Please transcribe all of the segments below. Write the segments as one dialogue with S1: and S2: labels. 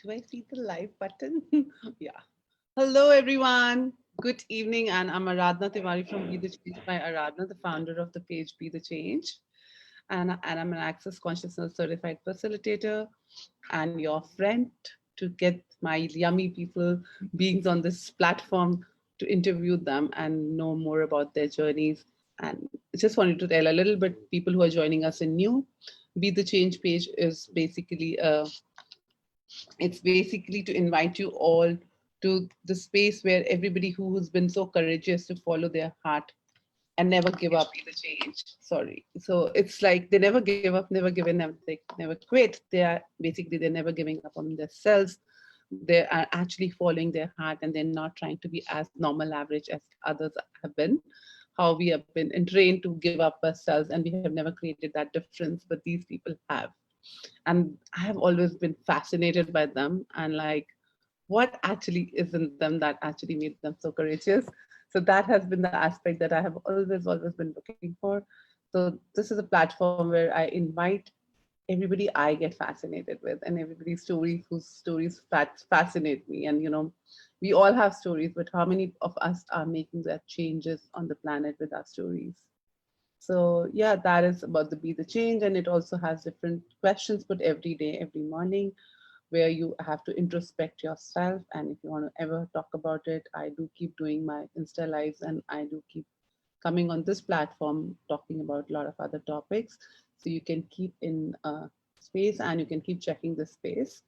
S1: Do I see the live button? Yeah. Hello, everyone. Good evening. And I'm Aradhana Tiwari from Be the Change by Aradhana, the founder of the page Be the Change. And I'm an Access Consciousness certified facilitator and your friend to get my yummy people beings on this platform to interview them and know more about their journeys. And I just wanted to tell a little bit people who are joining us in new. Be the Change page is basically a it's basically to invite you all to the space where everybody who has been so courageous to follow their heart and never give up. Be the change. Sorry. So it's like they never give up, never give in, never quit. They're never giving up on themselves. They are actually following their heart and they're not trying to be as normal average as others have been. How we have been trained to give up ourselves and we have never created that difference, but these people have. And I have always been fascinated by them and like what actually is in them that actually made them so courageous. So that has been the aspect that I have always been looking for. So this is a platform where I invite everybody I get fascinated with and everybody's stories whose stories fascinate me. And we all have stories, but how many of us are making that changes on the planet with our stories? So yeah, that is about the Be the Change, and it also has different questions put every day, every morning, where you have to introspect yourself. And if you want to ever talk about it, I do keep doing my Insta lives, and I do keep coming on this platform talking about a lot of other topics. So you can keep in space, and you can keep checking the space.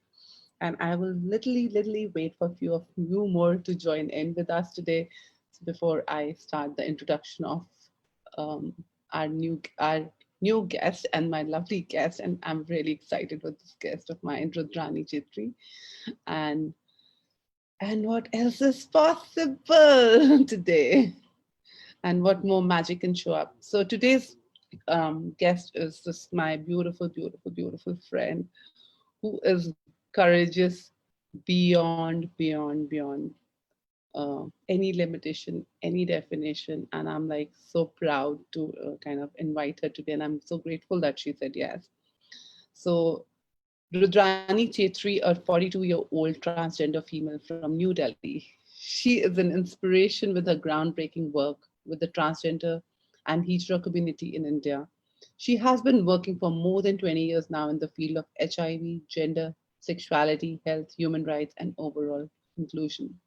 S1: And I will literally wait for a few of you more to join in with us today before I start the introduction of um, our new guest and my lovely guest. And I'm really excited with this guest of mine, Rudrani Chitri. And and what else is possible today? And what more magic can show up? So today's guest is just my beautiful friend who is courageous beyond any limitation, any definition. And I'm like so proud to kind of invite her today. And I'm so grateful that she said yes. So, Rudrani Chetri, a 42-year-old transgender female from New Delhi, she is an inspiration with her groundbreaking work with the transgender and hetero community in India. She has been working for more than 20 years now in the field of HIV, gender, sexuality, health, human rights, and overall inclusion.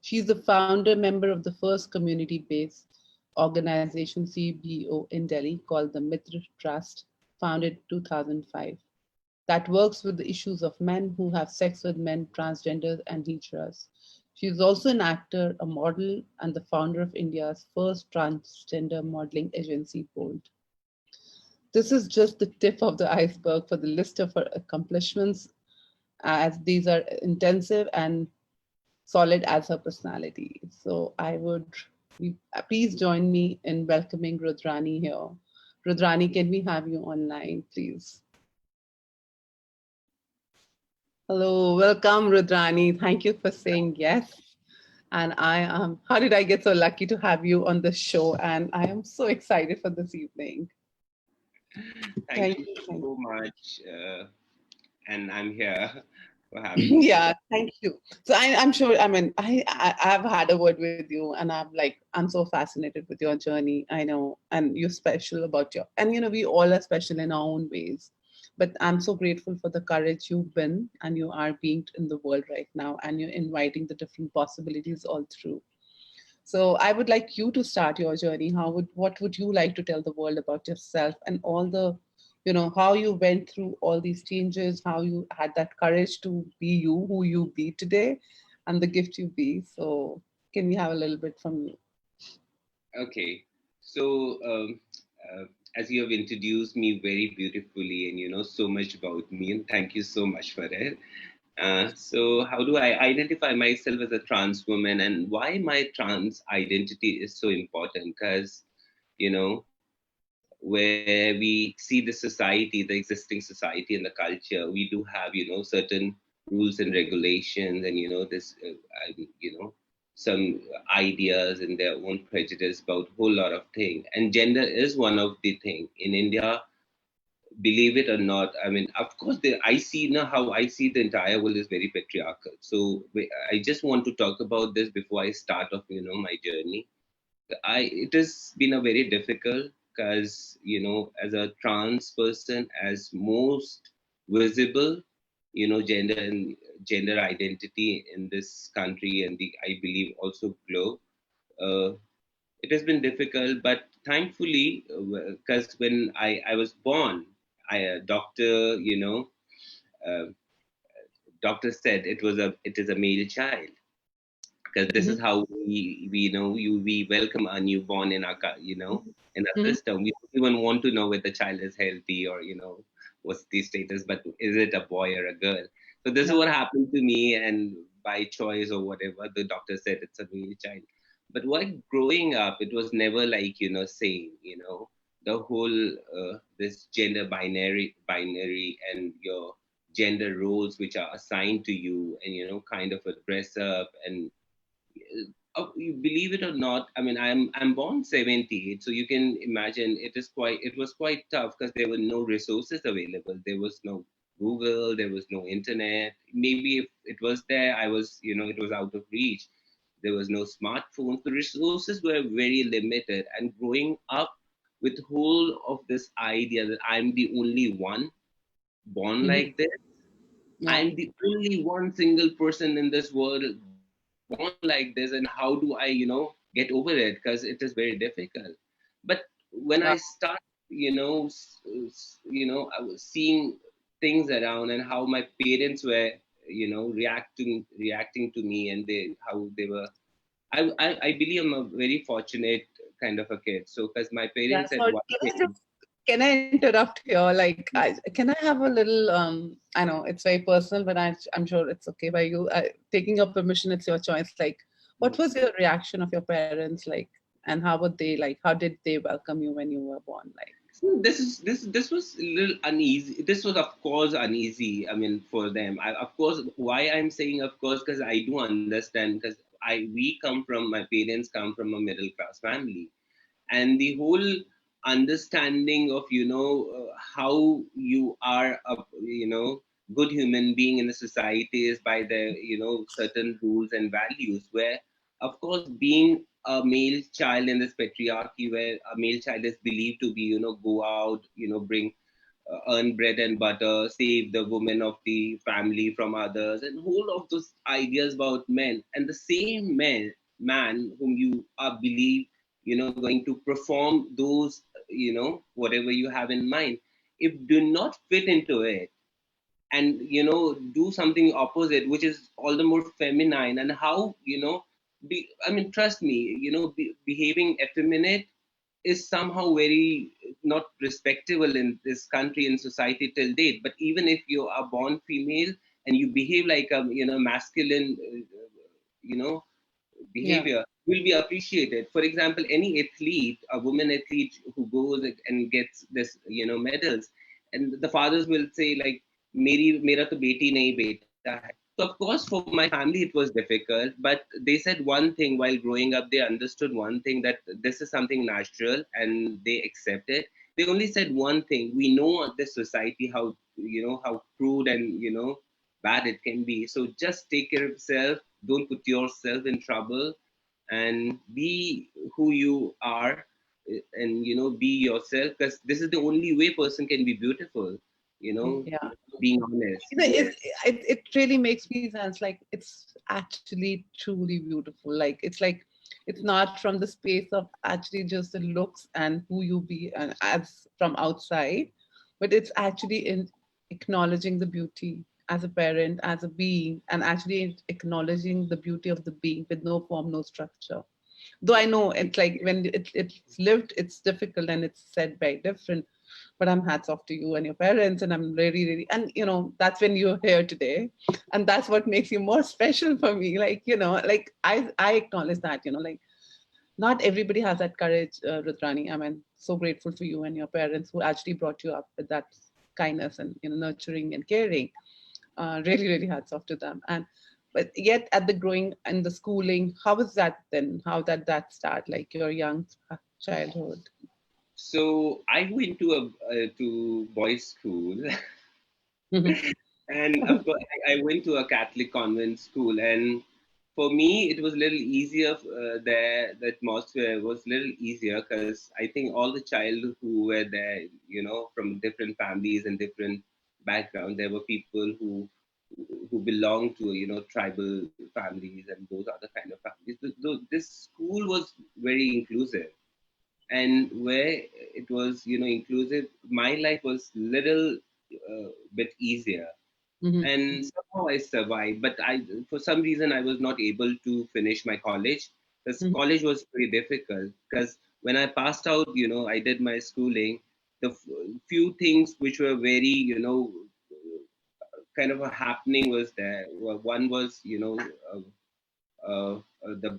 S1: She is the founder member of the first community-based organization CBO in Delhi called the Mitra Trust, founded 2005, that works with the issues of men who have sex with men, transgenders, and heteros. She is also an actor, a model, and the founder of India's first transgender modeling agency, Bold. This is just the tip of the iceberg for the list of her accomplishments, as these are intensive and solid as her personality. So I would please join me in welcoming Rudrani here. Rudrani, can we have you online, please? Hello, welcome, Rudrani. Thank you for saying yes. And I am, how did I get so lucky to have you on the show? And I am so excited for this evening.
S2: Thank
S1: Thank
S2: you
S1: you.
S2: so much. And I'm here for having me.
S1: Yeah, thank you. So I'm sure, I mean, I've had a word with you and I'm so fascinated with your journey. I know, and you're special about your, and we all are special in our own ways. But I'm so grateful for the courage you've been and you are being in the world right now, and you're inviting the different possibilities all through. So I would like you to start your journey. What would you like to tell the world about yourself and all the, how you went through all these changes, how you had that courage to be you, who you be today, and the gift you be. So can we have a little bit from you?
S2: Okay. So, as you have introduced me very beautifully and you know so much about me, and thank you so much for it. So, how do I identify myself as a trans woman and why my trans identity is so important? Because, you know, where we see the society, the existing society and the culture, we do have, certain rules and regulations and, some ideas and their own prejudice about a whole lot of things. And gender is one of the things. In India, believe it or not, I mean, of course, I see now how I see the entire world is very patriarchal. So I just want to talk about this before I start off, my journey. It has been a very difficult, because as a trans person, as most visible, gender and gender identity in this country, and the I believe also globe. Uh, it has been difficult, but thankfully, because when I was born, a doctor, uh, doctor said it is a male child, because this is
S1: Mhm.
S2: how we we welcome a newborn in our in our
S1: Mhm.
S2: system. We don't even want to know whether the child is healthy, or what's the status, but is it a boy or a girl. So this is
S1: Yeah.
S2: what happened to me, and by choice or whatever, the doctor said it's a male child. But while growing up, it was never like saying the whole this gender binary and your gender roles which are assigned to you, and kind of a dress up. And you believe it or not, I mean, I'm born 78, so you can imagine it was quite tough, because there were no resources available. There was no Google, there was no internet. Maybe if it was there, I was it was out of reach. There was no smartphones. The resources were very limited, and growing up with whole of this idea that I'm the only one born
S1: Mhm.
S2: like this,
S1: Yeah.
S2: I'm the only one single person in this world born like this, and how do I, get over it? Because it is very difficult. But when I
S1: Wow.
S2: start, I was seeing things around, and how my parents were, reacting to me, and how they were. I believe I'm a very fortunate kind of a kid. So, because my
S1: Yeah.
S2: parents said
S1: So
S2: one
S1: can I
S2: thing.
S1: just can I interrupt here? Like, can I have a little? I know it's very personal, but I'm sure it's okay by you. Taking your permission, it's your choice. Like, what was your reaction of your parents like, and how would they like? How did they welcome you when you were born? Like,
S2: So this was a little uneasy. This was of course uneasy. I mean, for them. Of course, why I'm saying of course, because I do understand, because my parents come from a middle class family, and the whole understanding of how you are a good human being in a society is by the certain rules and values, where of course being a male child in this patriarchy, where a male child is believed to be go out, bring earn bread and butter, save the women of the family from others, and whole of those ideas about men. And the same man whom you are believe, going to perform those, whatever you have in mind, if do not fit into it, and do something opposite, which is all the more feminine, and how I mean, trust me, behaving effeminate is somehow very not respectable in this country and society till date. But even if you are born female and you behave like a masculine, you know
S1: yeah,
S2: behavior, will be appreciated. For example, any athlete, a woman athlete who goes and gets this medals, and the fathers will say like, "Meri mera to beti nahi beta hai." So of course, for my family it was difficult, but they said one thing while growing up. They understood one thing, that this is something natural, and they accept it. They only said one thing: we know this society, how how crude and bad it can be. So just take care of yourself. Don't put yourself in trouble, and be who you are, and be yourself, because this is the only way person can be beautiful. You know,
S1: yeah.
S2: being honest.
S1: You know, it really makes me sense. Like, it's actually truly beautiful. Like, it's not from the space of actually just the looks and who you be and as from outside, but it's actually in acknowledging the beauty as a parent, as a being, and actually acknowledging the beauty of the being with no form, no structure. Though I know it's like when it's lived, it's difficult and it's said very different. But I'm hats off to you and your parents, and I'm really, really, and that's when you're here today, and that's what makes you more special for me. Like, like I acknowledge that, like not everybody has that courage, Rudrani. I mean, so grateful for you and your parents who actually brought you up with that kindness and nurturing and caring. Really, really hats off to them. And but yet at the growing and the schooling, how was that then? How did that start? Like your young childhood?
S2: So I went to a boys' school,
S1: Mhm.
S2: and of course I went to a Catholic convent school, and for me it was a little easier there. The atmosphere was a little easier because I think all the child who were there, from different families and different backgrounds, there were people who belonged to tribal families and those other kind of families. This school was very inclusive, and where it was inclusive, my life was little bit easier,
S1: Mhm.
S2: and somehow I survived. But for some reason, I was not able to finish my college. Because
S1: Mhm.
S2: college was very difficult. Because when I passed out, I did my schooling. The few things which were very, kind of a happening was there. Well, one was, the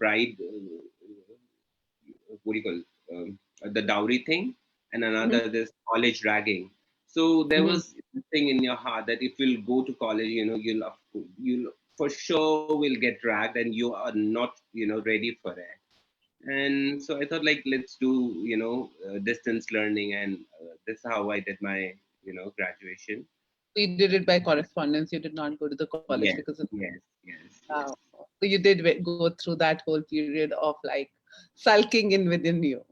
S2: bride, what do you call it? The dowry thing, and
S1: Mhm.
S2: another this college ragging. So there
S1: Mhm.
S2: was this thing in your heart that if you'll go to college, you'll for sure will get dragged, and you are not ready for it. And so I thought, like, let's do distance learning, and this is how I did my graduation.
S1: So you did it by correspondence. You did not go to the college
S2: Yes,
S1: because of
S2: yes, yes,
S1: wow.
S2: yes.
S1: So you did go through that whole period of like sulking in within you.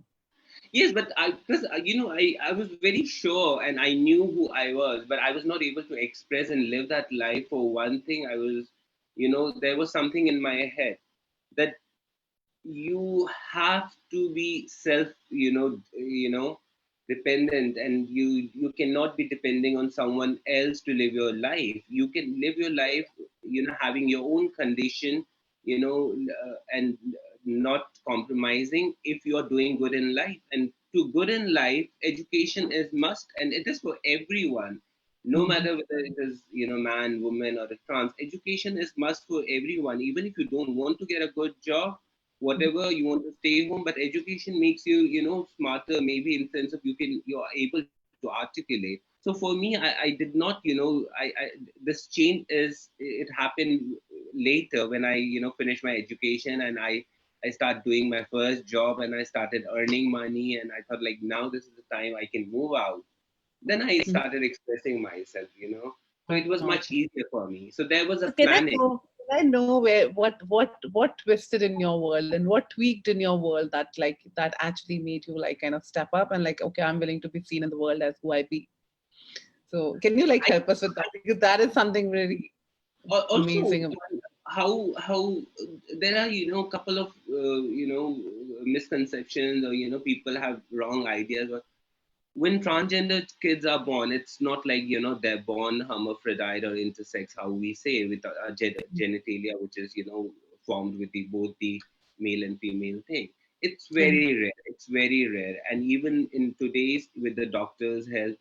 S2: Yes, but because I was very sure and I knew who I was, but I was not able to express and live that life. For one thing, I was, there was something in my head that you have to be self, dependent, and you cannot be depending on someone else to live your life. You can live your life, having your own condition, and not compromising if you are doing good in life. And to good in life, education is must, and it is for everyone, no
S1: Mhm.
S2: matter whether it is man, woman, or a trans. Education is must for everyone, even if you don't want to get a good job, whatever you want to stay home. But education makes you smarter, maybe in sense of you're able to articulate. So for me, I did not this change is it happened later when I finished my education, and I started doing my first job, and I started earning money, and I thought, like, now this is the time I can move out. Then I
S1: Mhm.
S2: started expressing myself, so it was
S1: Oh.
S2: much easier for me. So there was a
S1: So can I
S2: planning.
S1: know? Can I know where what twisted in your world and what tweaked in your world that like that actually made you like kind of step up and like okay, I'm willing to be seen in the world as who I be. So can you like
S2: I,
S1: help us with that because that is something really
S2: Also,
S1: amazing about.
S2: how there are a couple of misconceptions, or people have wrong ideas. When transgender kids are born, it's not like they're born hermaphrodite or intersex, how we say, with a genitalia which is formed with both the male and female thing. It's
S1: Mhm.
S2: very rare. It's very rare, and even in today's, with the doctor's help,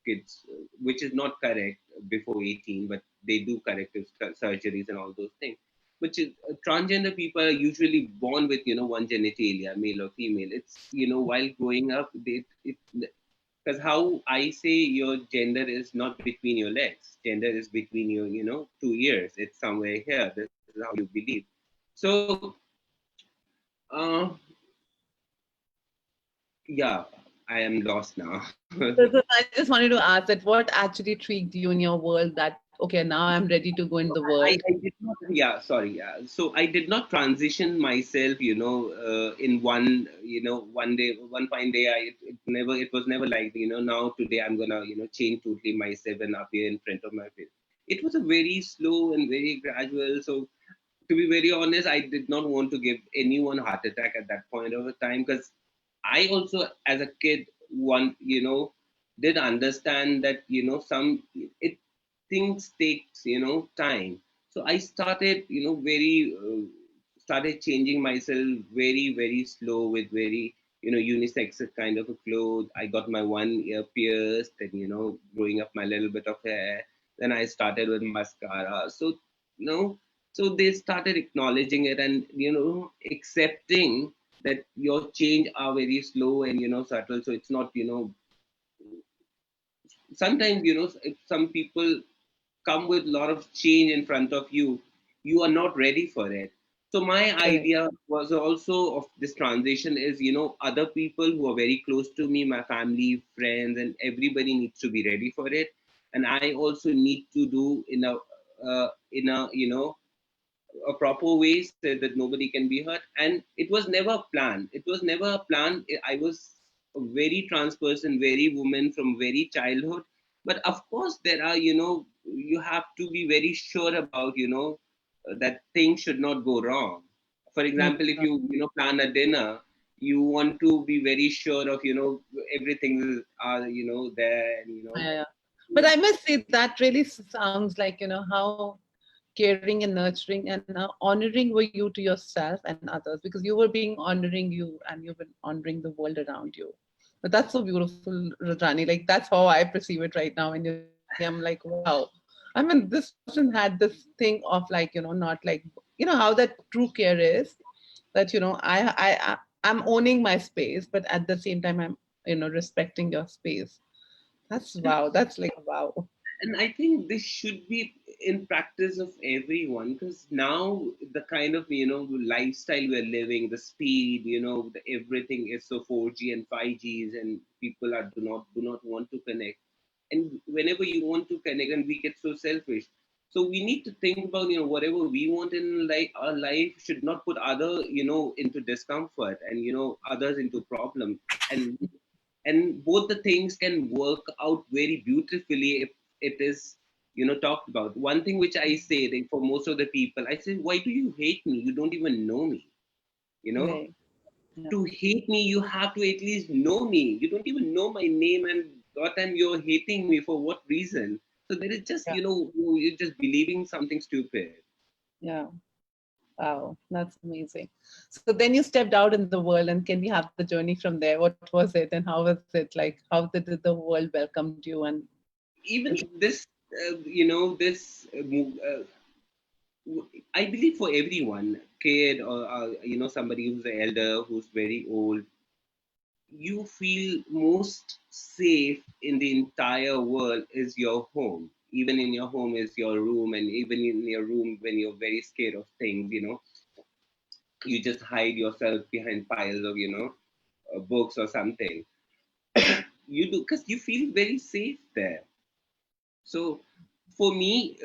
S2: kids, which is not correct before 18, but they do corrective surgeries and all those things. Which is transgender people are usually born with one genitalia, male or female. It's while growing up, because how I say your gender is not between your legs. Gender is between your, 2 ears. It's somewhere here. This is how you believe. So, uh, yeah, I am lost now.
S1: So I just wanted to ask that what actually tweaked you in your world that okay now I'm ready to go in the world.
S2: I did not, yeah, sorry. Yeah. So I did not transition myself, in one, one day, one fine day. It was never like, now today I'm gonna, change totally myself and appear in front of my face. It was a very slow and very gradual. So to be very honest, I did not want to give anyone heart attack at that point of a time, because I also, as a kid, one did understand that some it things takes time. So I started very started changing myself very slow, with very unisex kind of a clothes. I got my one ear pierced, and growing up my little bit of hair. Then I started with mascara. So you know so they started acknowledging it, and accepting that your change are very slow and subtle. So it's not sometimes if some people come with a lot of change in front of you, you are not ready for it. So my
S1: Correct.
S2: idea was also of this transition is, other people who are very close to me, my family, friends, and everybody needs to be ready for it. And I also need to do in a a proper way so that nobody can be hurt. And it was never a plan. It was never a plan. I was a very trans person, very woman from very childhood. But of course, there are, you have to be very sure about, that things should not go wrong. For
S1: Yeah.
S2: example, if you plan a dinner, you want to be very sure of, everything is, there, and,
S1: Yeah, yeah. But I must say that really sounds like, how caring and nurturing and honoring were you to yourself and others, because you were being honoring you and you've been honoring the world around you. But that's so beautiful, Rudrani. Like, that's how I perceive it right now when you're saying. I'm like, wow. I mean, this person had this thing of like, not like, how that true care is, that, I'm owning my space, but at the same time, I'm, respecting your space. That's wow. That's like wow.
S2: and I think this should be in practice of everyone, because now the kind of lifestyle we're living, the speed, everything is so 4G and 5Gs, and people are do not want to connect. And whenever you want to connect, and we get so selfish. So we need to think about whatever we want in like our life should not put other into discomfort, and others into problem. And both the things can work out very beautifully if it is talked about. One thing which I say, that for most of the people, I say, why do you hate me? You don't even know me. you know
S1: Right. Yeah.
S2: to hate me, you have to at least know me. You don't even know my name, and that time you're hating me for what reason? So there is just,
S1: Yeah.
S2: you're just believing something stupid.
S1: Yeah. Wow. That's amazing. So then you stepped out in the world, and can we have the journey from there? What was it, and how was it like? How did the world welcomed you? And
S2: Even this this I believe for everyone, kid or somebody who's an elder, who's very old, you feel most safe in the entire world is your home. Even in your home is your room, and even in your room when you're very scared of things, you just hide yourself behind piles of books or something. You do because you feel very safe there. So for me,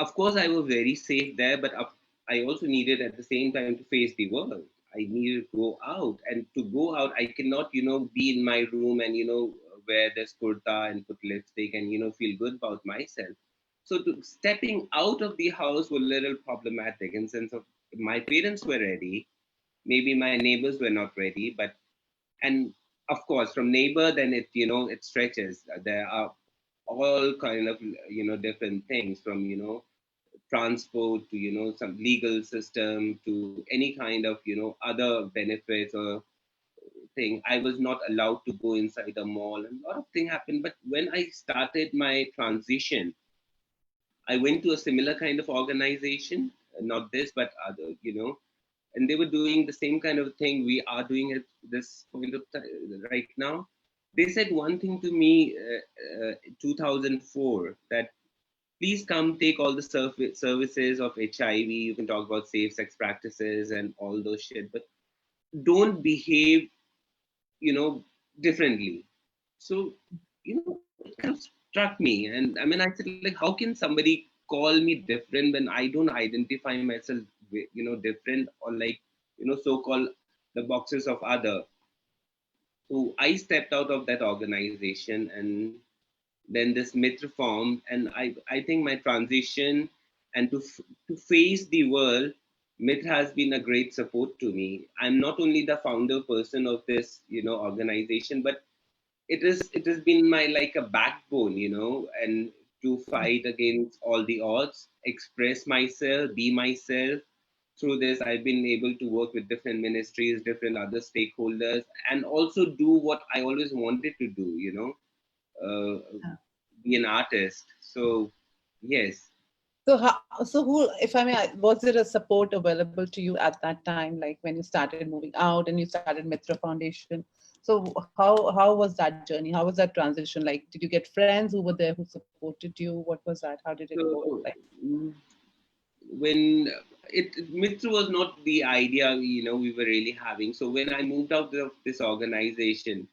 S2: of course, I was very safe there, but I also needed at the same time to face the world. I needed to go out, and to go out, I cannot, be in my room and wear this kurta and put lipstick and feel good about myself. So stepping out of the house was a little problematic in sense of my parents were ready, maybe my neighbors were not ready, but and of course from neighbor then it it stretches. There are all kind of different things, from transport to some legal system to any kind of other benefits or thing. I was not allowed to go inside a mall, and a lot of things happened. But when I started my transition, I went to a similar kind of organization, not this but other, and they were doing the same kind of thing we are doing at this point of time right now. They said one thing to me, 2004, that please come take all the services of HIV. You can talk about safe sex practices and all those shit, but don't behave, differently. So, it kind of struck me. And I mean, I said, like, how can somebody call me different when I don't identify myself, different, or like, so-called the boxes of other. So I stepped out of that organization, and then this myth formed, and I think my transition and to face the world, myth has been a great support to me. I'm not only the founder person of this organization, but it has been my like a backbone, and to fight against all the odds, express myself, be myself. Through this, I've been able to work with different ministries, different other stakeholders, and also do what I always wanted to do, be an artist. So yes.
S1: so who, if I may, was there a support available to you at that time, like when you started moving out and you started Mitra Foundation? So how was that journey? How was that transition? Like, did you get friends who were there who supported you? What was that? How did it go?
S2: So
S1: Like,
S2: mm, when Mitra was not the idea, we were really having. So when I moved out of this organization,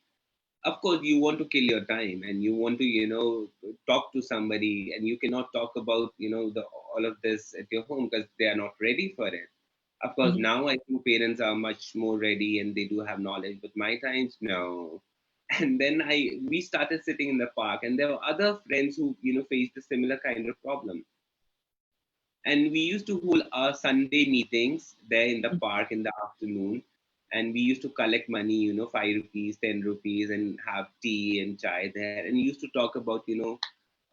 S2: of course you want to kill your time and you want to talk to somebody, and you cannot talk about the all of this at your home because they are not ready for it. Of course
S1: Mhm.
S2: now I think parents are much more ready and they do have knowledge, but my times, no. And then we started sitting in the park, and there were other friends who faced a similar kind of problem. And we used to hold our Sunday meetings there in the park in the afternoon. And we used to collect money, 5 rupees, 10 rupees, and have tea and chai there. And we used to talk about,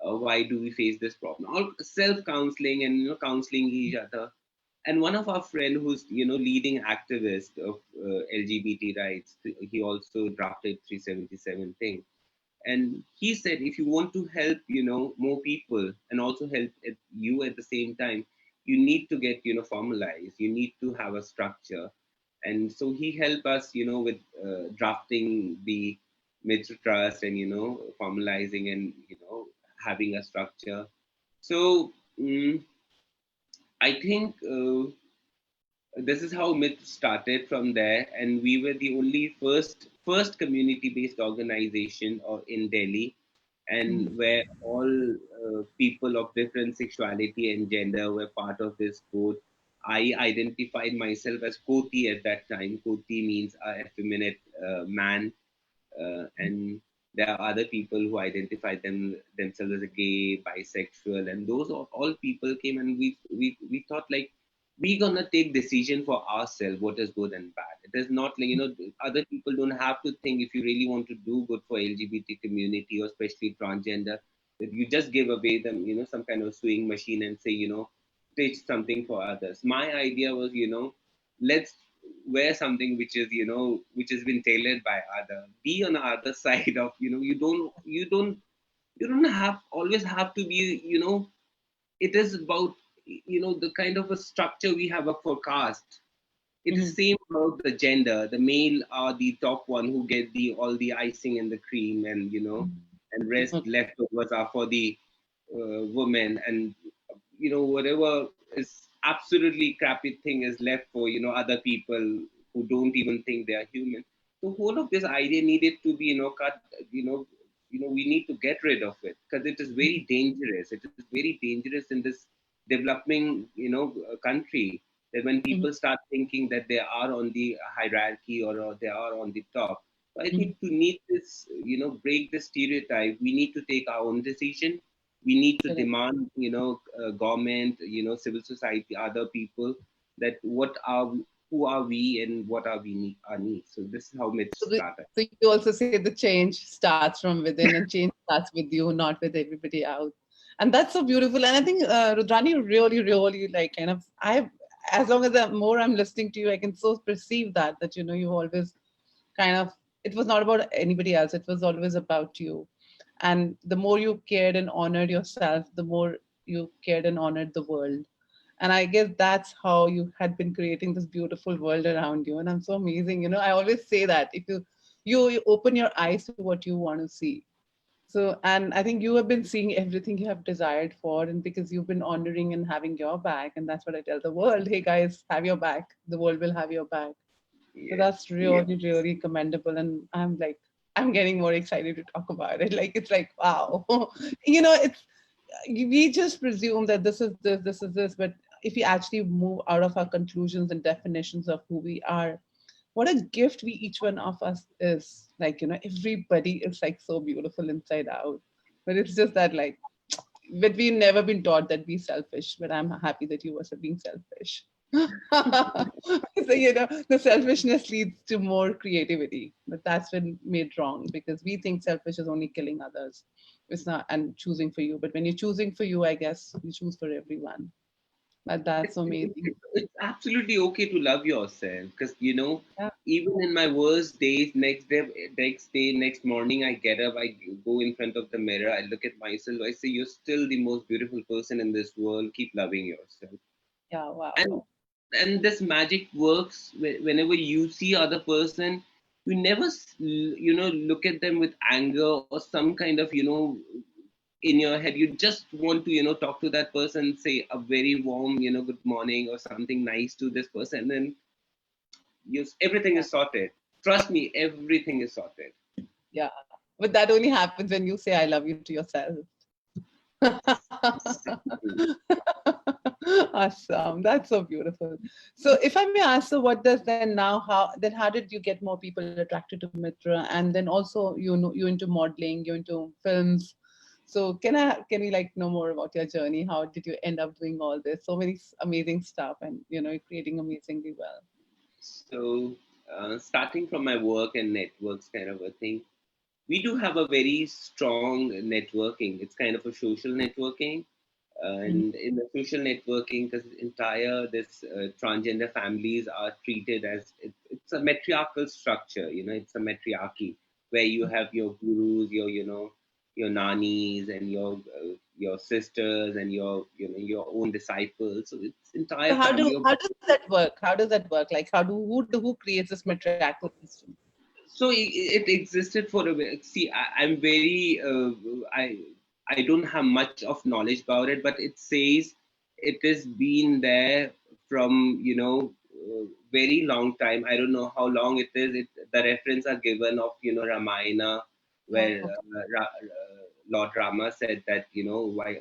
S2: why do we face this problem? All self counseling and counseling each other. And one of our friend who's leading activist of LGBT rights, he also drafted 377 thing. And he said, if you want to help more people and also help you at the same time, you need to get formalized, you need to have a structure. And so he helped us with drafting the Mitra trust and formalizing and having a structure. So I think this is how Myth started from there, and we were the only first community based organization in Delhi, and where all people of different sexuality and gender were part of this boat. I identified myself as Koti at that time. Koti means a effeminate man, and there are other people who identify themselves as a gay, bisexual, and those all people came, and we thought like we gonna take decision for ourselves what is good and bad. It is not like other people don't have to think if you really want to do good for LGBT community or especially transgender, that you just give away them some kind of sewing machine and say stitch something for others. My idea was let's wear something which has been tailored by other, be on the other side of you don't have always have to be it is about the kind of a structure we have for caste. It is
S1: Mhm.
S2: same about the gender. The male are the top one who get the all the icing and the cream, and and rest
S1: Okay.
S2: leftovers are for the women, and whatever is absolutely crappy thing is left for other people who don't even think they are human. So whole of this idea needed to be cut. We need to get rid of it because it is very dangerous. It is very dangerous in this developing country, that when
S1: Mhm.
S2: people start thinking that they are on the hierarchy, or they are on the top. So I
S1: Mhm.
S2: think to need this, break the stereotype, we need to take our own decision. We need to
S1: Correct.
S2: demand, government, civil society, other people, that who are we and what are our needs. So this is how myths
S1: So,
S2: started.
S1: so you also say the change starts from within, and change starts with you, not with everybody out. And that's so beautiful. And I think Rudrani really, really like kind of as long as more I'm listening to you, I can so perceive that you always kind of, it was not about anybody else. It was always about you. And the more you cared and honored yourself, the more you cared and honored the world. And I guess that's how you had been creating this beautiful world around you. And I'm so amazing. I always say that if you open your eyes to what you want to see. So, and I think you have been seeing everything you have desired for, and because you've been honoring and having your back, and that's what I tell the world. Hey guys, have your back. The world will have your back. So
S2: Yes.
S1: that's really, really commendable. And I'm like, I'm getting more excited to talk about it. Like, it's like, wow. It's, we just presume that this is this. But if we actually move out of our conclusions and definitions of who we are, what a gift we each one of us is. Like, everybody is like so beautiful inside out. But it's just that, like, but we've never been taught that be selfish. But I'm happy that you were being selfish. So the selfishness leads to more creativity, but that's been made wrong because we think selfish is only killing others. It's not, and choosing for you. But when you're choosing for you, I guess you choose for everyone. But that's amazing.
S2: It's absolutely okay to love yourself, because
S1: Yeah,
S2: even in my worst days, next morning, I get up, I go in front of the mirror, I look at myself, I say, you're still the most beautiful person in this world, keep loving yourself.
S1: yeah,
S2: and
S1: wow.
S2: and this magic works whenever you see other person, you never look at them with anger or some kind of in your head, you just want to talk to that person, say a very warm good morning or something nice to this person, and everything
S1: Yeah.
S2: is sorted. Trust me, everything is sorted.
S1: Yeah. But that only happens when you say I love you to yourself. Awesome. That's so beautiful. So if I may ask, so what does then now how did you get more people attracted to Mitra? And then also you into modeling, you into films. So can we like know more about your journey? How did you end up doing all this? So many amazing stuff, and you're creating amazingly well.
S2: So, starting from my work and networks kind of a thing, we do have a very strong networking. It's kind of a social networking.
S1: Mhm.
S2: And in the social networking, because entire this transgender families are treated as it's a matriarchal structure. It's a matriarchy where you have your gurus, your nannies, and your sisters, and your own disciples. So it's
S1: So
S2: entire family of.
S1: how does that work? How does that work? Like who creates this matriarchal system?
S2: So it existed for a bit. See, I'm very I don't have much of knowledge about it, but it says it has been there from very long time. I don't know how long it is. The reference are given of Ramayana, where
S1: Okay.
S2: Lord Rama said that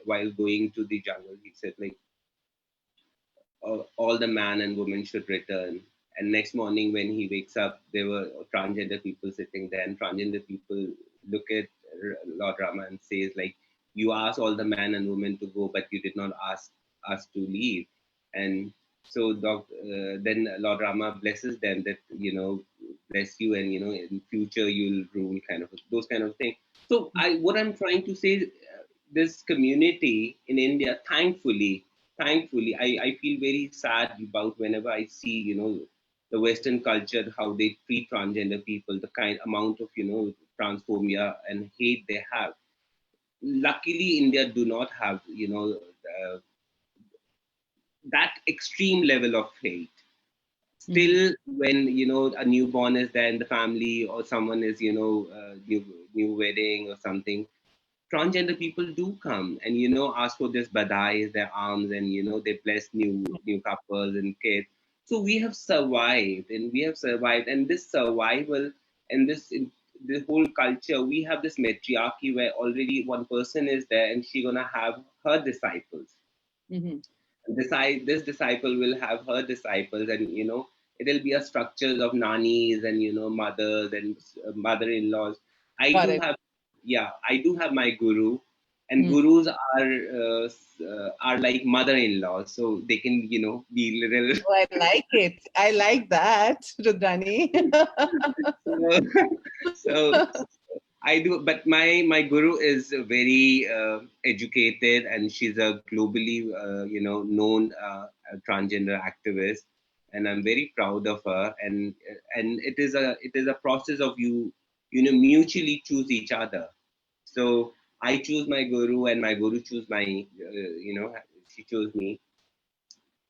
S2: while going to the jungle, he said like all the man and woman should return. And next morning when he wakes up, there were transgender people sitting there, and transgender people look at Lord Rama and says like, "You asked all the man and woman to go, but you did not ask us to leave." And so then Lord Rama blesses them that bless you, and in future you'll rule, kind of those kind of things. So what I'm trying to say, this community in India, thankfully, I feel very sad about whenever I see the Western culture, how they treat transgender people, the kind amount of transphobia and hate they have. Luckily India do not have that extreme level of hate.
S1: Mhm.
S2: Still, when a newborn is there in the family, or someone is new wedding or something, transgender people do come and ask for this badais, their arms, and they bless new couples and kids. So we have survived, and this survival, and the whole culture, we have this matriarchy where already one person is there, and she gonna have her disciples.
S1: Mhm.
S2: This disciple will have her disciples, and it'll be a structures of nannies and mothers and mother-in-laws. I
S1: Got
S2: do
S1: it.
S2: have Yeah, I do have my guru, and gurus are like mother-in-laws, so they can be little.
S1: Oh, I like it. I like that, Rudrani.
S2: So I do, but my guru is very educated, and she's a globally known transgender activist, and I'm very proud of her. And it is a process of mutually choose each other. So I choose my guru, and my guru choose my she chose me,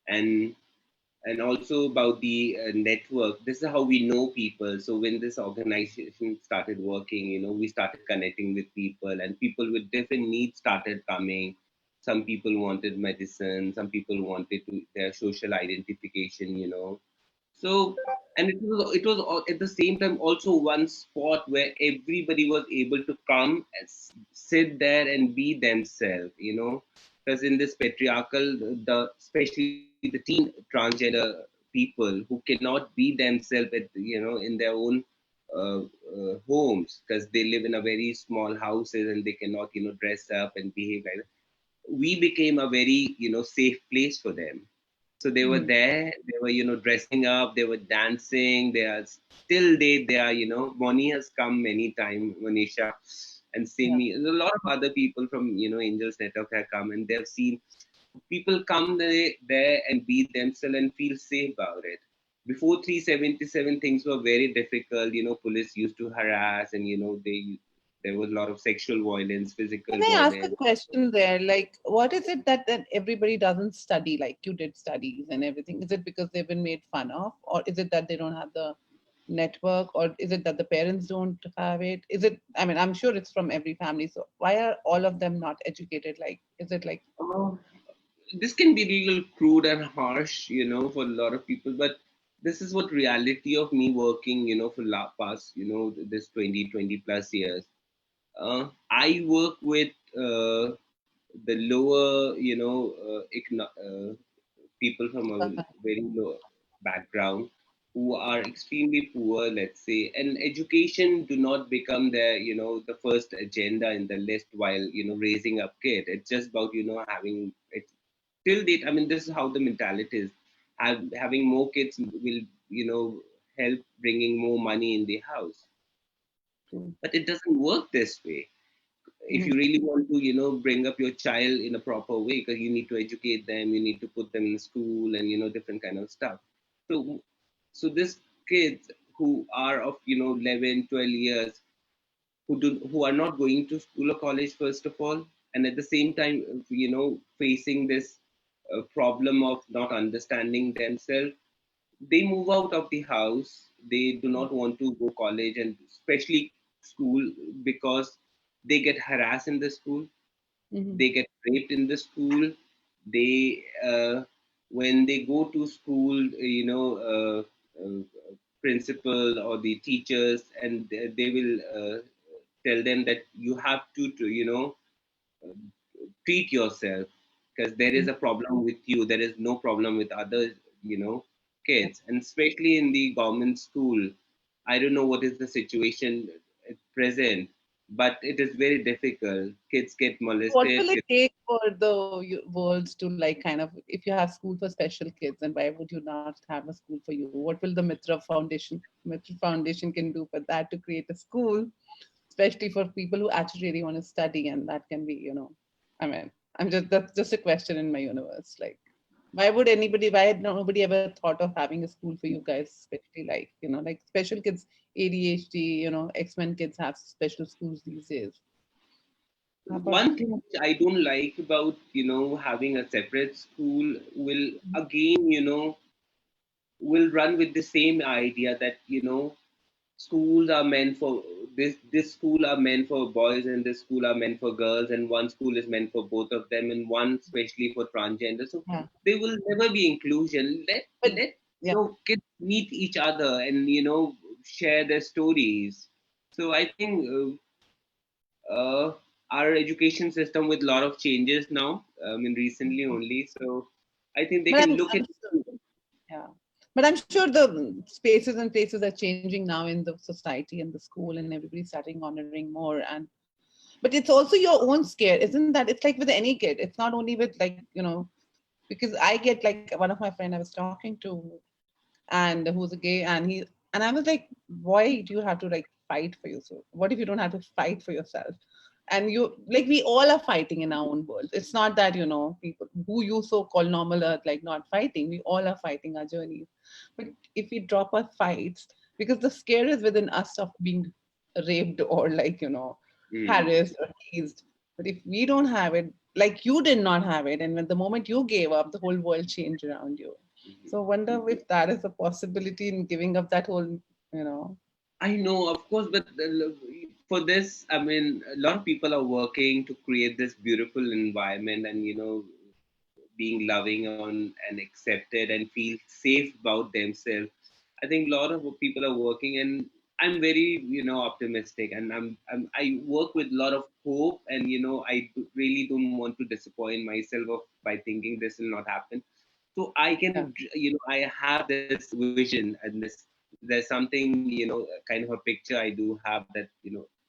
S2: and also about the network. This is how we know people. So when this organization started working, we started connecting with people, and people with different needs started coming. Some people wanted medicine, some people wanted their social identification, so, and it was at the same time also one spot where everybody was able to come and sit there and be themselves, because in this patriarchal, especially the teen transgender people who cannot be themselves in their own homes, because they live in a very small houses, and they cannot dress up and behave like that. We became a very safe place for them. So they were
S1: Mhm.
S2: there, they were dressing up, they were dancing, they are still they are Moni has come many times, Monisha, and seen
S1: Yeah.
S2: me. There's a lot of other people from Angels Network have come, and they've seen people come there and be themselves and feel safe about it. Before 377, things were very difficult. Police used to harass, and there was a lot of sexual violence, physical
S1: Can I ask a
S2: violence.
S1: question there? Like, what is it that everybody doesn't study like you did studies and everything? Is it because they've been made fun of, or is it that they don't have the network, or is it that the parents don't have it? Is it, I mean, I'm sure it's from every family. So why are all of them not educated? Like, is it like,
S2: Oh, this can be a little crude and harsh, for a lot of people, but this is what reality of me working, for past, this 20 plus years. I work with the lower, people from a very low background who are extremely poor, let's say, and education do not become their, the first agenda in the list while, raising up kid. It's just about, having it till date. I mean, this is how the mentality is. Having more kids will, help bringing more money in the house,
S1: mm,
S2: but it doesn't work this way. If
S1: mhm,
S2: you really want to bring up your child in a proper way, because you need to educate them, you need to put them in school and different kind of stuff. So so this kids who are of 11, 12 years, who are not going to school or college first of all, and at the same time facing this problem of not understanding themselves, they move out of the house. They do not want to go college and especially school, because they get harassed in the school,
S1: mhm,
S2: they get raped in the school. They when they go to school, principal or the teachers, and they will tell them that you have to treat yourself, because there is
S1: mhm.
S2: a problem with you, there is no problem with other you know kids. And especially in the government school, I don't know what is the situation at present, but it is very difficult. Kids get
S1: What
S2: molested.
S1: will it take for the worlds to like kind of, if you have school for special kids, and why would you not have a school for you? What will the Mitra Foundation can do for that to create a school, especially for people who actually really want to study, and that can be, I mean, I'm just that's just a question in my universe. Like, why had nobody ever thought of having a school for you guys, especially like, like special kids, ADHD, X-Men kids have special schools these days. How about,
S2: One thing which I don't like about having a separate school will again will run with the same idea that schools are meant for this school are meant for boys and this school are meant for girls, and one school is meant for both of them, and one especially for transgender. So
S1: yeah,
S2: there will never be inclusion.
S1: but
S2: Let
S1: yeah.
S2: kids meet each other and share their stories. So I think uh, our education system with a lot of changes now, I mean recently only, so I think they
S1: But
S2: can look
S1: I'm
S2: at.
S1: sure, yeah. But I'm sure the spaces and places are changing now in the society and the school, and everybody's starting honoring more. And but it's also your own scare, isn't that? It's like with any kid. It's not only with, like, because I get, like, one of my friend I was talking to, and who's a gay, and I was like, why do you have to like fight for yourself? What if you don't have to fight for yourself? And you, like, we all are fighting in our own world. It's not that, people who you so call normal are like not fighting. We all are fighting our journeys. But if we drop our fights, because the scare is within us of being raped or, like,
S2: Mm,
S1: harassed or teased. But if we don't have it, like you did not have it, and when the moment you gave up, the whole world changed around you. So wonder if that is a possibility in giving up that whole, you know.
S2: I know, of course, but for this, I mean, a lot of people are working to create this beautiful environment, and being loving on and accepted and feel safe about themselves. I think a lot of people are working, and I'm very optimistic, and I work with a lot of hope, and really don't want to disappoint myself by thinking this will not happen. So I
S1: Yeah.
S2: can I have this vision, and there's something kind of a picture I do have, that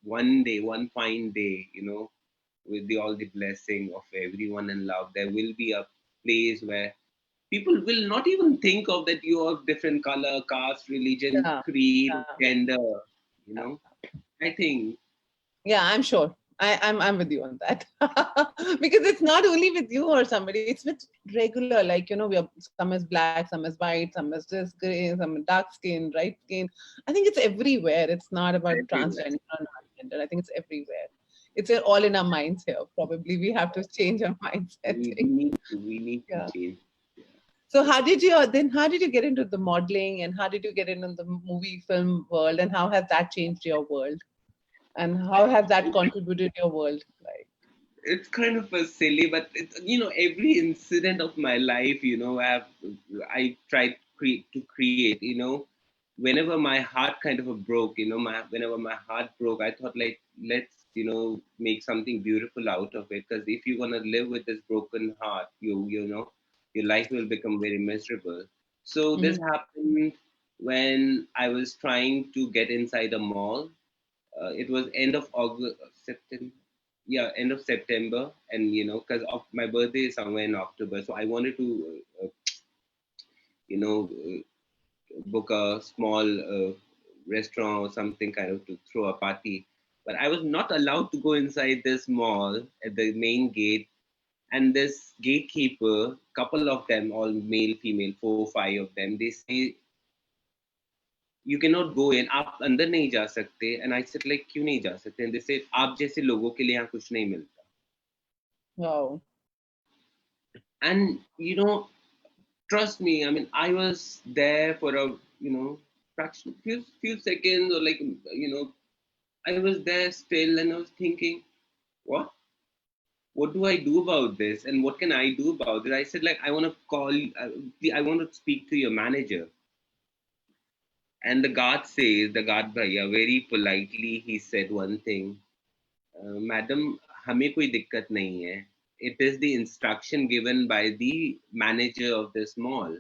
S2: one day, one fine day, with all the blessing of everyone and love, there will be a place where people will not even think of that you are different color, caste, religion,
S1: Yeah.
S2: creed,
S1: Yeah.
S2: gender.
S1: Yeah.
S2: I think
S1: Yeah, I'm sure. I'm with you on that. Because it's not only with you or somebody, it's with regular, like, we are, some is black, some is white, some is this gray, some is dark skin, bright skin. I think it's everywhere. It's not about
S2: everywhere.
S1: transgender or non-gender. I think it's everywhere. It's all in our minds here. Probably we have to change our mindset.
S2: We need to
S1: Yeah.
S2: change. Yeah.
S1: So how did you get into the modeling, and how did you get into the movie film world, and how has that changed your world, and how has that contributed to your world? Like,
S2: It's kind of a silly, but it's, every incident of my life, I tried to create, whenever my heart kind of broke, whenever my heart broke, I thought, like, let's, make something beautiful out of it, because if you're gonna live with this broken heart, your life will become very miserable. So this
S1: mhm.
S2: happened when I was trying to get inside a mall. It was end of August, September. Yeah, end of September, and because of my birthday is somewhere in October, so I wanted to, you know, book a small restaurant or something kind of to throw a party. But I was not allowed to go inside this mall at the main gate, and this gatekeeper, couple of them, all male, female, four, five of them, they say you cannot go in, आप अंदर नहीं जा सकते. And I said, like, क्यों नहीं जा सकते? And they said, आप जैसे लोगों के लिए यहाँ कुछ नहीं मिलता.
S1: Wow.
S2: And trust me, I mean, I was there for a fraction, few seconds, or like, I was there still, and I was thinking, what what do I do about this, and what can I do about it? I said, like, I want to call, I want to speak to your manager. And the guard bhaiya, very politely, he said one thing, madam, हमें कोई दिक्कत नहीं है. It is the instruction given by the manager of this mall.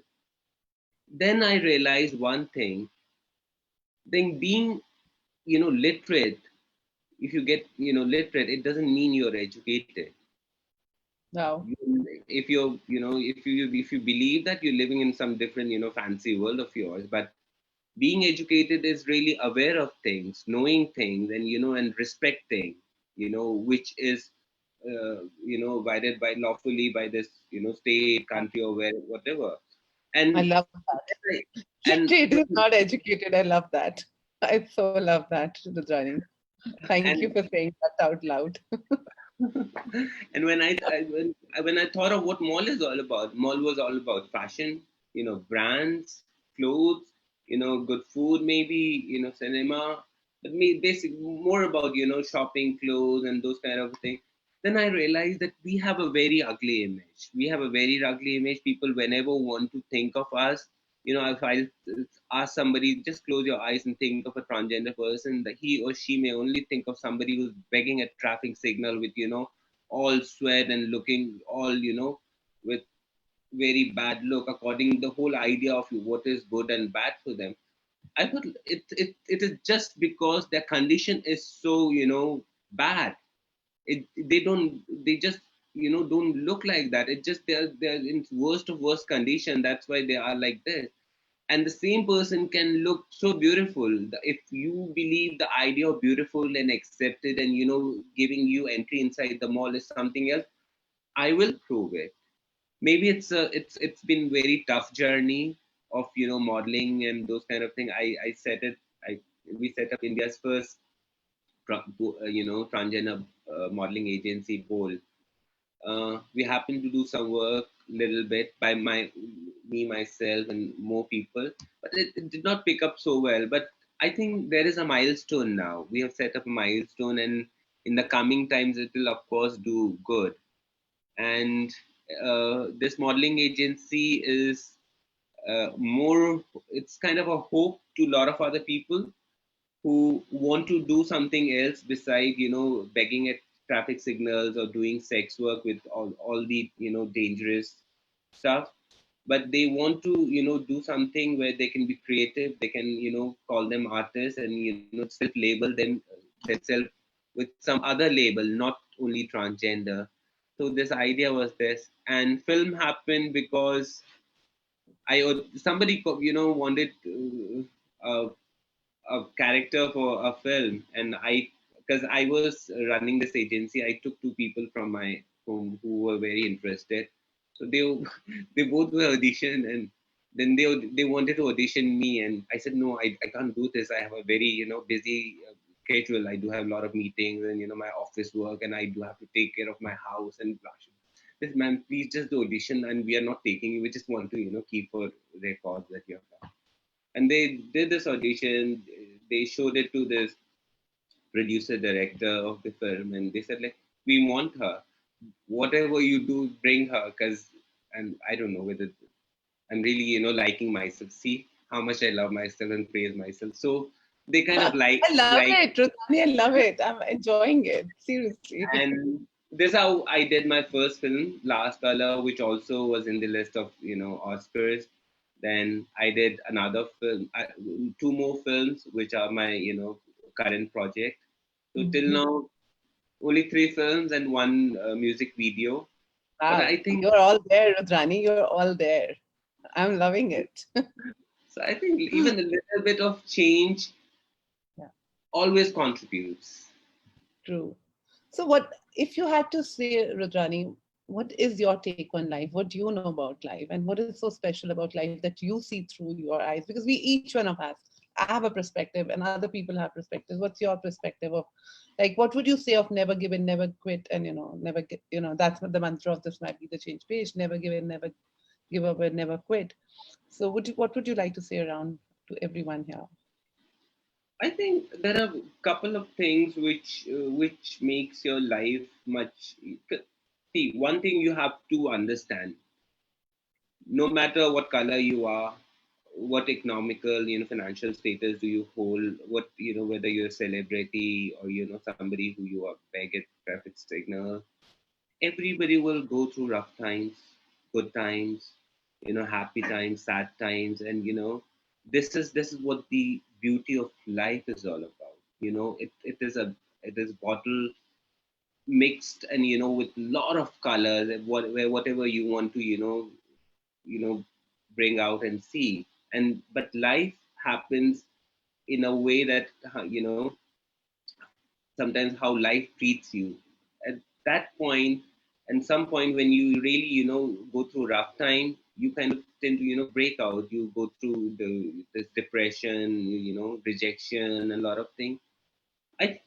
S2: Then I realized one thing. Then being, literate, if you get, literate, it doesn't mean you're educated.
S1: Wow.
S2: If you're, if you believe that you're living in some different, fancy world of yours, but being educated is really aware of things, knowing things, and and respecting, which is, guided by lawfully by this, state, country, or where, whatever.
S1: I
S2: And
S1: love that.
S2: and
S1: Literally, it is not educated. I love that. I so love that, Rudrani. Thank you
S2: and
S1: for saying that out loud.
S2: and when I thought of what mall is all about, mall was all about fashion, brands, clothes, good food, maybe, cinema, but me basic more about shopping, clothes, and those kind of things. Then I realized that we have a very ugly image. We have a very ugly image. People, whenever want to think of us, if I ask somebody, just close your eyes and think of a transgender person, that he or she may only think of somebody who's begging at traffic signal with, all sweat and looking all, with very bad look, according the whole idea of what is good and bad for them. I thought it is just because their condition is so, bad. They just, don't look like that. It just, they're in worst of worst condition. That's why they are like this. And the same person can look so beautiful. If you believe the idea of beautiful and accepted, and giving you entry inside the mall is something else, I will prove it. Maybe it's been very tough journey of modeling and those kind of thing. I set it. I We set up India's first transgender modeling agency, Bold. We happened to do some work little bit by me, myself, and more people, but it did not pick up so well. But I think there is a milestone now. We have set up a milestone, and in the coming times, it will of course do good. And this modeling agency is more. It's kind of a hope to a lot of other people who want to do something else beside begging at traffic signals or doing sex work with all the dangerous stuff, but they want to do something where they can be creative. They can call them artists, and self label themselves with some other label, not only transgender. So this idea was this, and film happened because somebody wanted a character for a film, and because I was running this agency, I took two people from my home who were very interested. So they they both were auditioned, and then they wanted to audition me, and I said, no, I can't do this. I have a very busy schedule. I do have a lot of meetings and my office work, and I do have to take care of my house and blah. this man, please just do audition, and we are not taking you. We just want to, keep for records that you have done. And they did this audition. They showed it to this producer director of the film, and they said like, we want her. Whatever you do, bring her, because and I don't know whether I'm really, liking myself. See how much I love myself and praise myself. So they kind of
S1: I love it, Rudrani. I love it. I'm enjoying it. Seriously.
S2: and this is how I did my first film, Last Color, which also was in the list of Oscars. Then I did another film, two more films, which are my current project. So till
S1: Mhm.
S2: now, only three films and one music video. But
S1: Wow.
S2: I think
S1: You're all there, Rudrani. You're all there. I'm loving it.
S2: so. I think even a little bit of change
S1: Yeah,
S2: always contributes.
S1: true. So, what if you had to say, Rudrani, what is your take on life? What do you know about life? And what is so special about life that you see through your eyes? Because we, each one of us, I have a perspective and other people have perspectives. What's your perspective of, like, what would you say of never give in, never quit, and, never get, that's what the mantra of this might be the change page: never give in, never give up, and never quit. So, what would you like to say around to everyone here?
S2: I think there are a couple of things which makes your life much. See, one thing you have to understand: no matter what color you are, what economical, financial status do you hold, what whether you're a celebrity or somebody who you are beg at traffic signal, everybody will go through rough times, good times, happy times, sad times, and this is what the beauty of life is all about. It is bottle mixed and with lot of colors, where whatever you want to you know bring out and see. And but life happens in a way that sometimes how life treats you at that point. And some point when you really go through rough time, you kind of tend to break out. You go through this depression, rejection, a lot of things. I think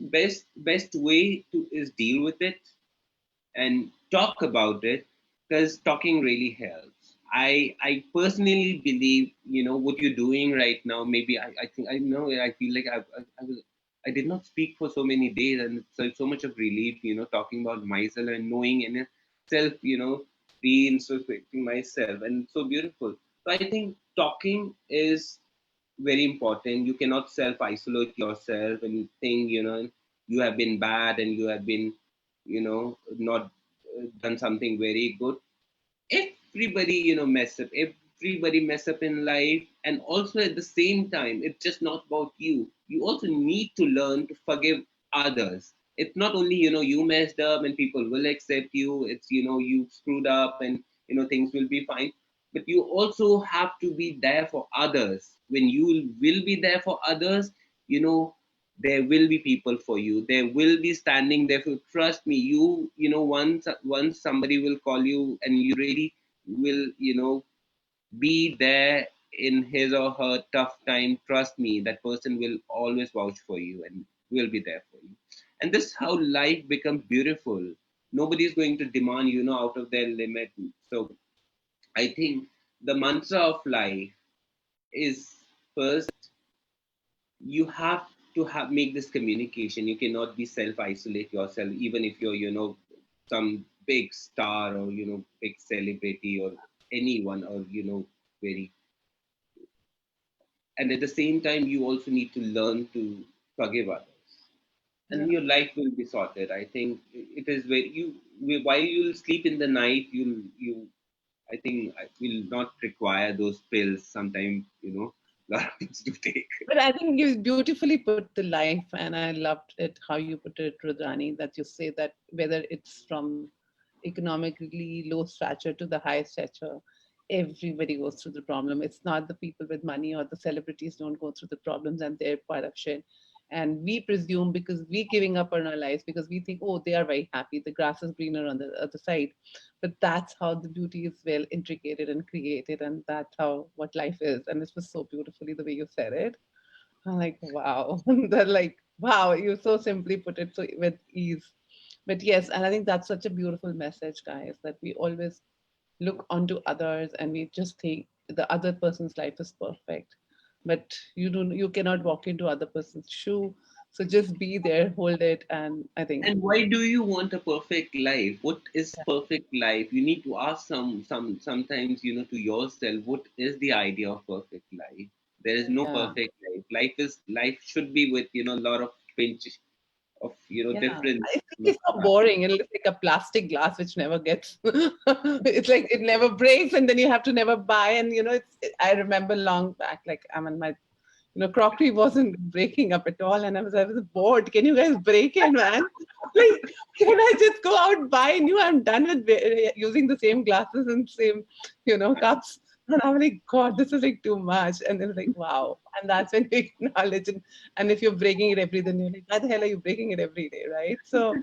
S2: best way to is deal with it and talk about it, because talking really helps. I personally believe what you're doing right now. Maybe I think I know I feel like I did not speak for so many days, and so much of relief talking about myself and knowing in itself, reintrospecting myself, and so beautiful. So I think talking is very important. You cannot self isolate yourself and think you have been bad and you have been not done something very good. Everybody mess up. Everybody mess up in life, and also at the same time, it's just not about you. You also need to learn to forgive others. It's not only you messed up and people will accept you. It's you screwed up and things will be fine. But you also have to be there for others. When you will be there for others, you know there will be people for you. There will be standing there for, trust me. Once somebody will call you and you really will be there in his or her tough time. Trust me, that person will always vouch for you and will be there for you. And this is how life becomes beautiful. Nobody is going to demand out of their limit. So I think the mantra of life is, first, you have to have make this communication. You cannot be self isolate yourself, even if you're some big star or big celebrity or anyone, or very. And at the same time, you also need to learn to forgive others, and
S1: Yeah.
S2: your life will be sorted. I think it is where while you'll sleep in the night, you I think I will not require those pills sometimes, a lot of things to take.
S1: But I think you beautifully put the life, and I loved it how you put it, Rudrani, that you say that whether it's from economically low stature to the high stature, everybody goes through the problem. It's not the people with money or the celebrities don't go through the problems and they're part of shit. And we presume because we're giving up on our lives because we think, oh, they are very happy. The grass is greener on the other side. But that's how the beauty is well intricated and created, and that's how what life is. And this was so beautifully the way you said it. I'm like, wow. They're like, wow, you so simply put it so with ease. But yes, and I think that's such a beautiful message, guys, that we always look onto others and we just think the other person's life is perfect. But you cannot walk into other person's shoe. So just be there, hold it, and I think
S2: And why do you want a perfect life? What is perfect life? You need to ask sometimes, to yourself, what is the idea of perfect life? There is no
S1: yeah.
S2: perfect life. Life should be with, a lot of pinch of,
S1: Yeah,
S2: different,
S1: I think it's so
S2: stuff.
S1: boring. It looks like a plastic glass which never gets. It's like it never breaks, and then you have to never buy. And it's. I remember long back, like I'm in my, crockery wasn't breaking up at all, and I was bored. Can you guys break it, man? Like, can I just go out buy new? I'm done with using the same glasses and same, cups. And I'm like, God, this is like too much. And then like, wow. And that's when you acknowledge it. And if you're breaking it every day, then you're like, why the hell are you breaking it every day, right? So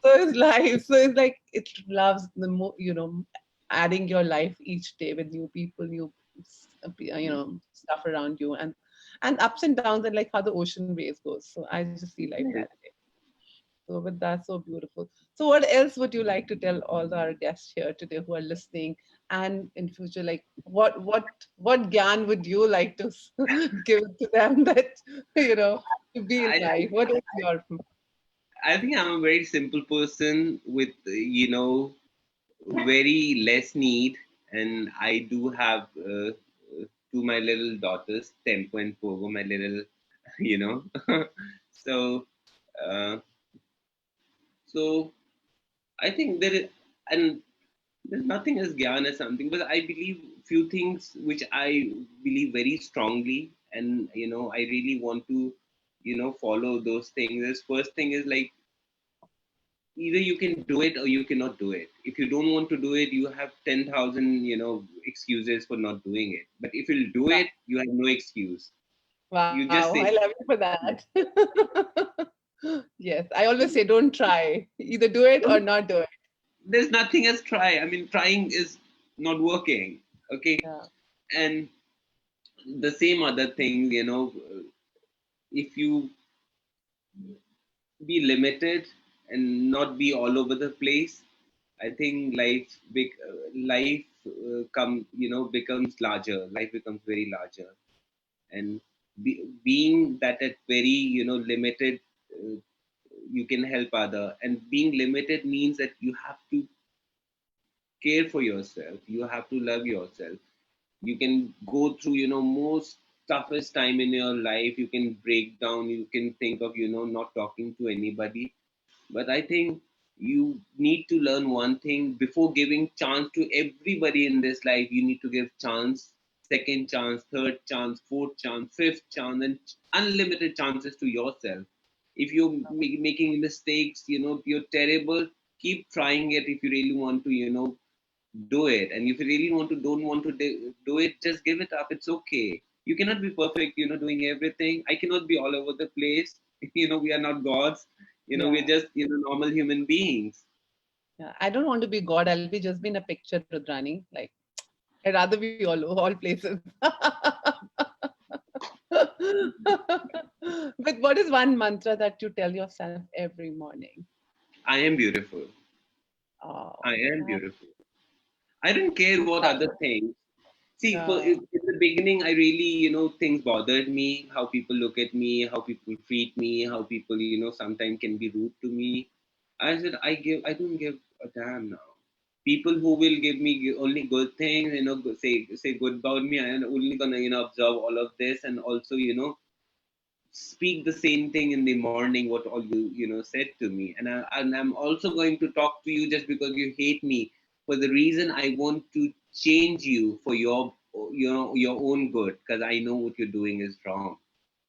S1: it's life. So it's like it loves the adding your life each day with new people, new stuff around you, and ups and downs, and like how the ocean waves goes. So I just see life that way. So, but that's so beautiful. So, what else would you like to tell all our guests here today who are listening, and in future, like what gyan would you like to give to them that to be in
S2: I,
S1: life? What is your
S2: I think I'm a very simple person with, very less need, and I do have two my little daughters, Tempo and Pogo, my little, you know. so, uh, so I think there is, and there's nothing as gyan as something, but I believe few things which I believe very strongly, and I really want to, follow those things. This first thing is like either you can do it or you cannot do it. If you don't want to do it, you have 10,000 excuses for not doing it. But if you'll do it, you have no excuse. You
S1: wow?
S2: just
S1: I
S2: say
S1: love you for that. Yes, I always say don't try. Either do it or
S2: "Don't-
S1: not do it.
S2: there's nothing as try. I mean, trying is not working. Okay,
S1: Yeah.
S2: and the same other thing, if you be limited and not be all over the place, I think life becomes larger. Life becomes very larger, and being that at very limited, uh, you can help other, and being limited means that you have to care for yourself. You have to love yourself. You can go through most toughest time in your life. You can break down. You can think of not talking to anybody. But I think you need to learn one thing: before giving chance to everybody in this life, you need to give chance, second chance, third chance, fourth chance, fifth chance, and unlimited chances to yourself. If you're making mistakes, you're terrible. Keep trying it if you really want to, do it. And if you really don't want to do it, just give it up. It's okay. You cannot be perfect, doing everything. I cannot be all over the place. We are not gods. We're
S1: Yeah.
S2: just, normal human beings.
S1: Yeah. I don't want to be God. I'll be just be in a picture, Rudrani. Like I'd rather be all places. But what is one mantra that you tell yourself every morning?
S2: I am beautiful.
S1: Oh,
S2: I am
S1: that,
S2: beautiful. I don't care what
S1: that's
S2: other things. See,
S1: uh,
S2: in the beginning, I really, things bothered me. How people look at me, how people treat me, how people, sometimes can be rude to me. I said, I don't give a damn now. People who will give me only good things, say good about me. I am only gonna, observe all of this, and also, speak the same thing in the morning. What all you said to me, and I'm also going to talk to you just because you hate me, for the reason I want to change you for your own good, because I know what you're doing is wrong.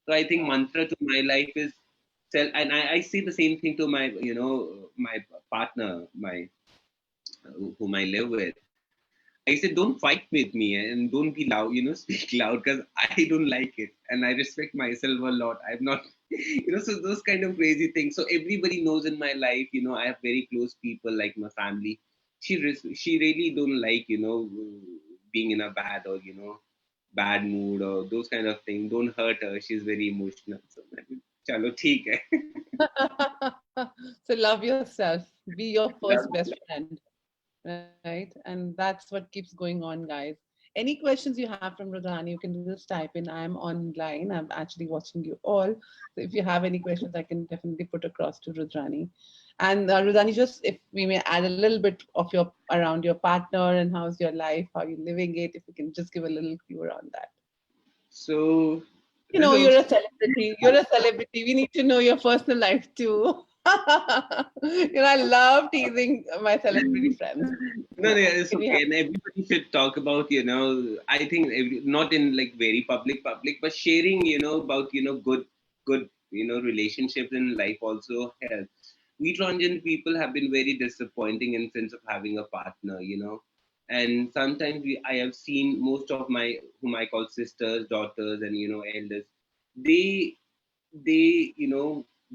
S2: So I think mantra to my life is self, and I say the same thing to my my partner, my whom I live with. I said, don't fight with me and don't be loud, speak loud, because I don't like it. And I respect myself a lot. I'm not, so those kind of crazy things. So everybody knows in my life, I have very close people like my family. She really don't like, being in a bad or, bad mood or those kind of things. Don't hurt her. She's very emotional. So, chalo, theek hai.
S1: So love yourself. Be your first
S2: Love.
S1: best friend, right? And that's what keeps going on, guys. Any questions you have from Rudrani, you can just type in. I'm online. I'm actually watching you all. So if you have any questions, I can definitely put across to Rudrani. And Rudrani, just if we may add a little bit of your around your partner and how's your life, how you living it, if you can just give a little clue around that.
S2: So
S1: You
S2: this
S1: know,
S2: is
S1: you're
S2: also.
S1: a celebrity. You're a celebrity. We need to know your personal life too. I love teasing my celebrity friends.
S2: No, no, it's
S1: Can we have?
S2: okay. And everybody should talk about, I think not in like very public, but sharing, about, good, relationships in life also helps. We transgender people have been very disappointing in sense of having a partner. And sometimes I have seen most of my, whom I call sisters, daughters, and, elders, they,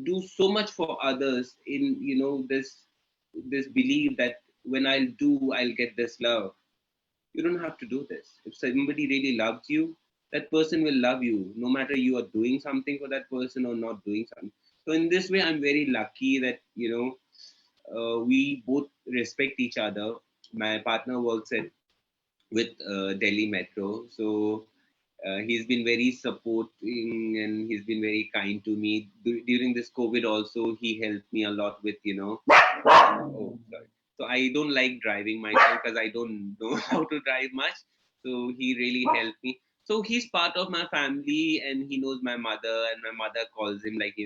S2: do so much for others in, this belief that when I'll get this love. You don't have to do this. If somebody really loves you, that person will love you, no matter you are doing something for that person or not doing something. So in this way, I'm very lucky that we both respect each other. My partner works at with Delhi Metro, so he's been very supporting and he's been very kind to me during this COVID. Also, he helped me a lot with Oh, sorry. So I don't like driving myself because I don't know how to drive much. So he really helped me. So he's part of my family and he knows my mother, and my mother calls him like,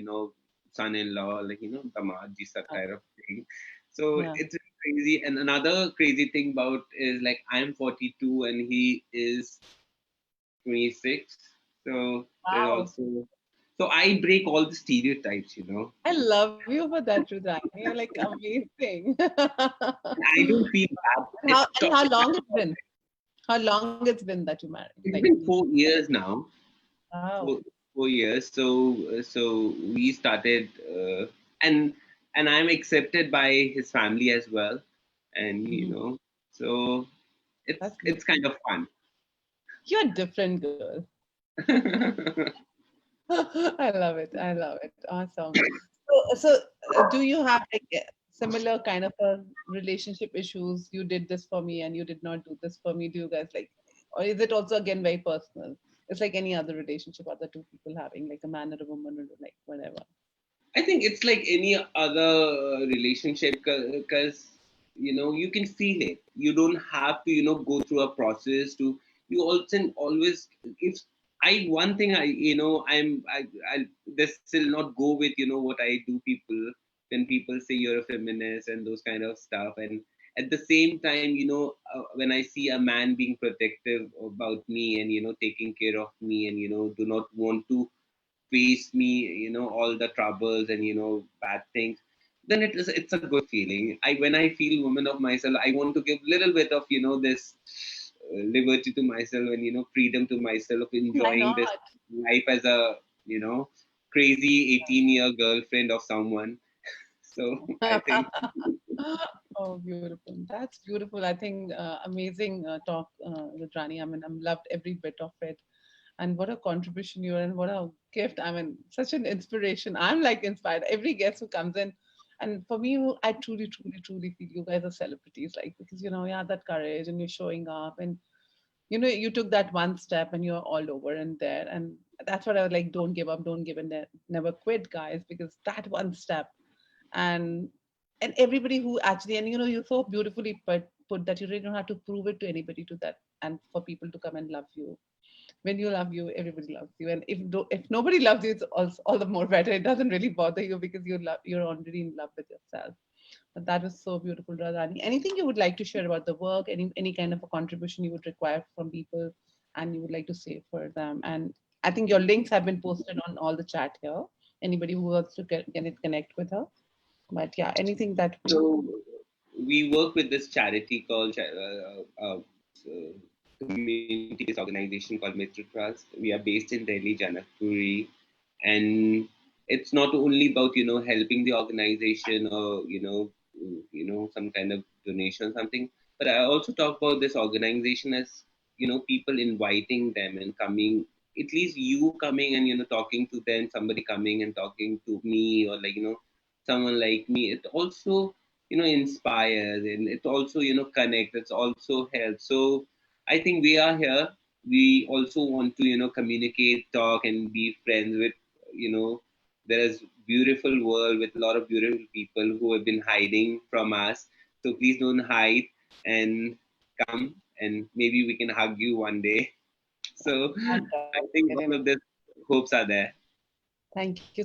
S2: son-in-law, like, damad ji sa kind of thing. So
S1: Yeah.
S2: it's crazy. And another crazy thing about is like I'm 42 and he is 26. So there's
S1: Wow.
S2: also, so I break all the stereotypes.
S1: I love you for that, Rudrani. You're like amazing.
S2: I don't feel bad at
S1: And
S2: all.
S1: how long it's been? How long it's been that you married? Like,
S2: It's been 4 years now.
S1: wow.
S2: 4 years. So we started, and I'm accepted by his family as well, and
S1: Mhm.
S2: so it's
S1: That's
S2: it's
S1: beautiful.
S2: kind of fun.
S1: You're a different girl. I love it. I love it. Awesome. So, do you have like similar kind of a relationship issues? You did this for me and you did not do this for me. Do you guys like, or is it also again very personal? It's like any other relationship, other two people having like a man and a woman or like whatever.
S2: I think it's like any other relationship because you can feel it. You don't have to go through a process to. You also always if I one thing I this still not go with what I do people when people say you're a feminist and those kind of stuff, and at the same time when I see a man being protective about me and taking care of me and do not want to face me, all the troubles and bad things, then it's a good feeling. When I feel woman of myself, I want to give little bit of this liberty to myself and freedom to myself of
S1: Why
S2: enjoying
S1: not?
S2: this life as a crazy 18-year girlfriend of someone. So I think.
S1: Oh, beautiful. That's beautiful. I think amazing talk, Rudrani. I mean, I loved every bit of it. And what a contribution you are, and what a gift. I mean, such an inspiration. I'm like inspired. Every guest who comes in, and for me, I truly, truly, truly feel you guys are celebrities, like because you have that courage and you're showing up, and you took that one step and you're all over and there, and that's what I was like. Don't give up, don't give in, never quit, guys, because that one step, and everybody who actually, and you so beautifully put that you really don't have to prove it to anybody to that, and for people to come and love you. When you love you, everybody loves you, and if nobody loves you, it's all the more better. It doesn't really bother you because you're already in love with yourself. But that was so beautiful, Radhani. Anything you would like to share about the work? Any kind of a contribution you would require from people, and you would like to say for them? And I think your links have been posted on all the chat here. Anybody who wants to get it connect with her. But yeah, anything that we.
S2: So we work with this charity called community-based organization called Mitra Trust. We are based in Delhi, Janakpuri, and it's not only about helping the organization or some kind of donation or something, but I also talk about this organization as people inviting them and coming. At least you coming and talking to them, somebody coming and talking to me, or like someone like me, it also, inspires, and it also, connects, it's also helps. So I think we are here. We also want to, communicate, talk, and be friends with, you know, there is beautiful world with a lot of beautiful people who have been hiding from us. So please don't hide and come, and maybe we can hug you one day. So I think
S1: Definitely.
S2: all of the hopes are there.
S1: Thank you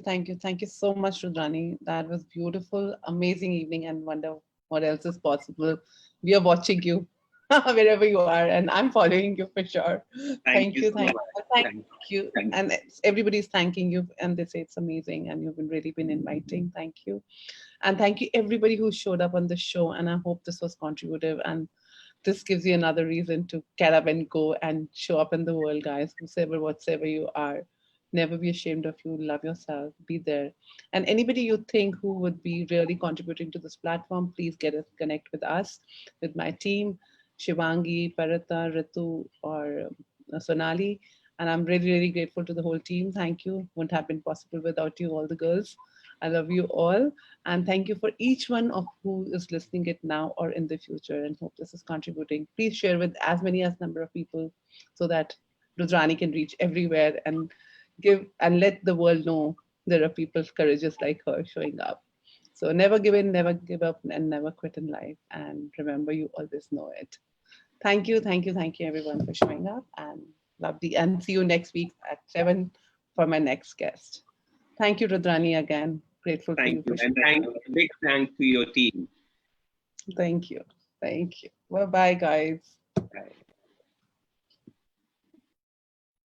S1: so much, Rudrani. That was beautiful, amazing evening, and wonder what else is possible. We are watching you wherever you are, and I'm following you for sure.
S2: Thank you so
S1: Thank
S2: much.
S1: you, thank
S2: Thank
S1: you. And everybody's thanking you, and they say it's amazing, and you've been really been inviting. Thank you, and thank you everybody who showed up on the show. And I hope this was contributive, and this gives you another reason to get up and go and show up in the world, guys. Whosoever, whatsoever you are, never be ashamed of you. Love yourself. Be there. And anybody you think who would be really contributing to this platform, please get us connect with us, with my team, Shivangi, Parata, Ritu, or Sonali. And I'm really, really grateful to the whole team. Thank you. Wouldn't have been possible without you, all the girls. I love you all. And thank you for each one of who is listening it now or in the future, and hope this is contributing. Please share with as many as number of people so that Rudrani can reach everywhere and give and let the world know there are people courageous like her showing up. So never give in, never give up, and never quit in life. And remember, you always know it. Thank you everyone for showing up, and lovely. And see you next week at 7 for my next guest. Thank you, Rudrani, again. Grateful for
S2: thank
S1: you
S2: you.
S1: for
S2: And
S1: sharing.
S2: big thanks to your team.
S1: Thank you. Thank you. Bye bye, guys.